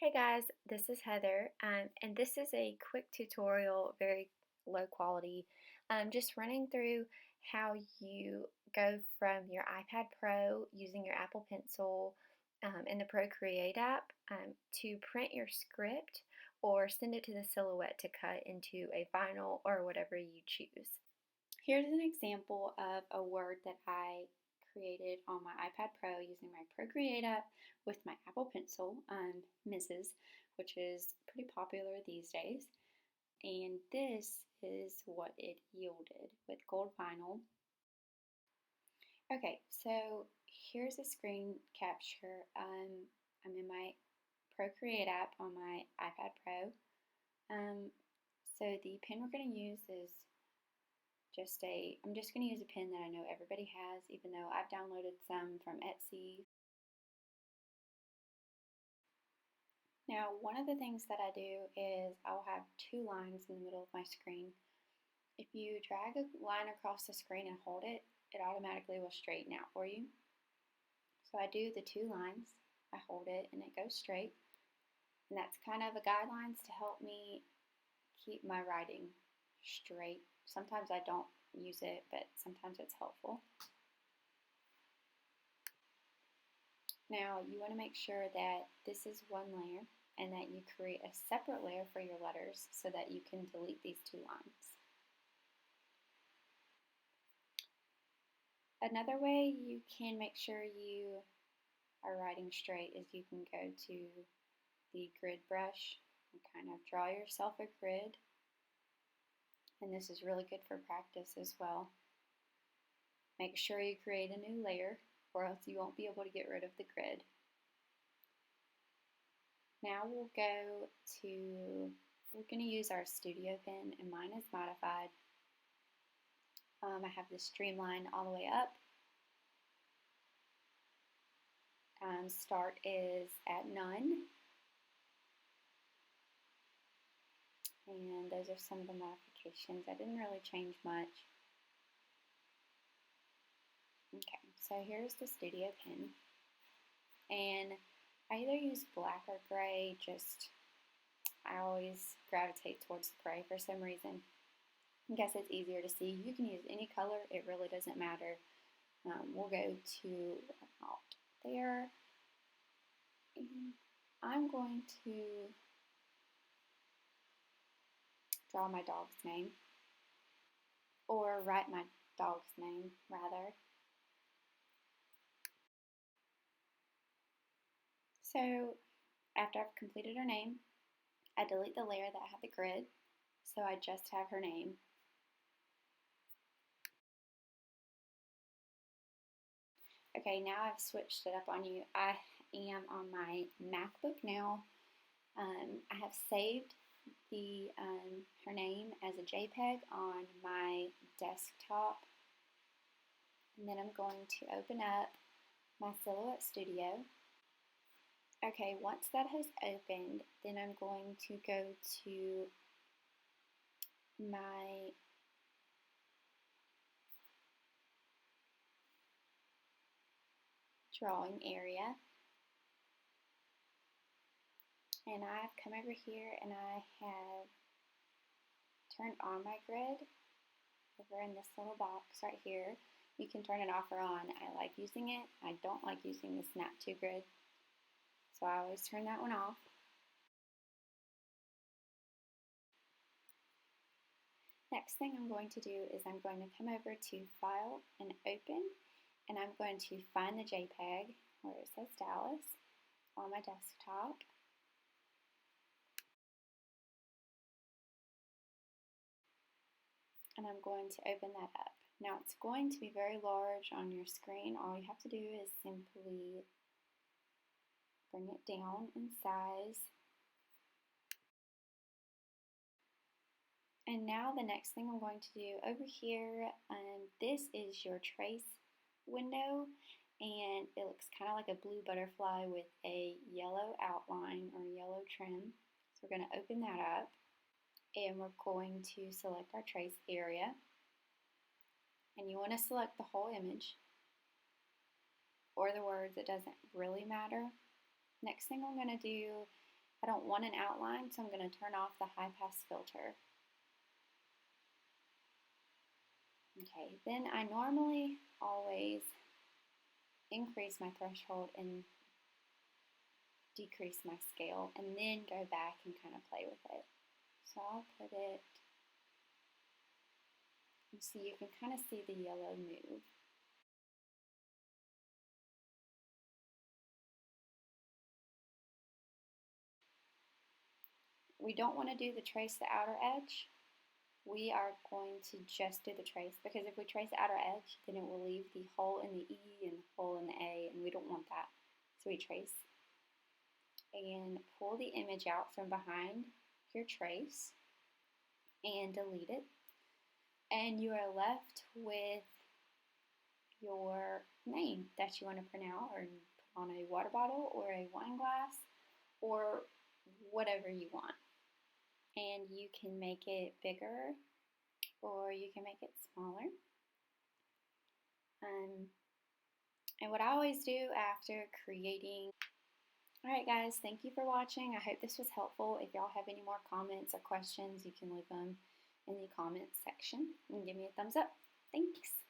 Hey guys, this is Heather, and this is a quick tutorial, very low quality, just running through how you go from your iPad Pro using your Apple Pencil in the Procreate app to print your script or send it to the Silhouette to cut into a vinyl or whatever you choose. Here's an example of a word that I created on my iPad Pro using my Procreate app with my Apple Pencil, Mrs., which is pretty popular these days. And this is what it yielded with gold vinyl. Okay, so here's a screen capture. I'm in my Procreate app on my iPad Pro. So the pen we're going to use is I'm just going to use a pen that I know everybody has, even though I've downloaded some from Etsy. Now, one of the things that I do is I'll have two lines in the middle of my screen. If you drag a line across the screen and hold it, it automatically will straighten out for you. So I do the two lines, I hold it, and it goes straight. And that's kind of a guidelines to help me keep my writing straight. Sometimes I don't use it, but sometimes it's helpful. Now you want to make sure that this is one layer and that you create a separate layer for your letters so that you can delete these two lines. Another way you can make sure you are writing straight is you can go to the grid brush and kind of draw yourself a grid. And this is really good for practice as well. Make sure you create a new layer or else you won't be able to get rid of the grid. Now we're going to use our studio pen, and mine is modified. I have the streamline all the way up. Start is at none. And those are some of the modifications. I didn't really change much. Okay, so here's the studio pen. And I either use black or gray, I always gravitate towards the gray for some reason. I guess it's easier to see. You can use any color, it really doesn't matter. We'll go to about there. And I'm going to draw my dog's name, or write my dog's name, rather. So after I've completed her name, I delete the layer that had the grid, so I just have her name. Okay, now I've switched it up on you. I am on my MacBook now. I have saved her name as a JPEG on my desktop. And then I'm going to open up my Silhouette Studio. Okay, once that has opened, then I'm going to go to my drawing area. And I've come over here and I have turned on my grid over in this little box right here. You can turn it off or on. I like using it. I don't like using the Snap to grid, so I always turn that one off. Next thing I'm going to do is I'm going to come over to File and Open, and I'm going to find the JPEG where it says Dallas on my desktop. And I'm going to open that up. Now it's going to be very large on your screen. All you have to do is simply bring it down in size. And now the next thing I'm going to do over here, this is your trace window, and it looks kind of like a blue butterfly with a yellow outline or yellow trim. So we're going to open that up, and we're going to select our trace area. And you want to select the whole image or the words, it doesn't really matter. Next thing I'm going to do, I don't want an outline, so I'm going to turn off the high pass filter. Okay, then I normally always increase my threshold and decrease my scale, and then go back and kind of play with it. So I'll put it, you see, you can kind of see the yellow move. We don't want to do the trace the outer edge. We are going to just do the trace, because if we trace the outer edge, then it will leave the hole in the E and the hole in the A, and we don't want that. So we trace and pull the image out from behind your trace and delete it. And you are left with your name that you want to print out or put on a water bottle or a wine glass or whatever you want. And you can make it bigger or you can make it smaller. And what I always do after creating. Alright guys, thank you for watching. I hope this was helpful. If y'all have any more comments or questions, you can leave them in the comments section and give me a thumbs up. Thanks.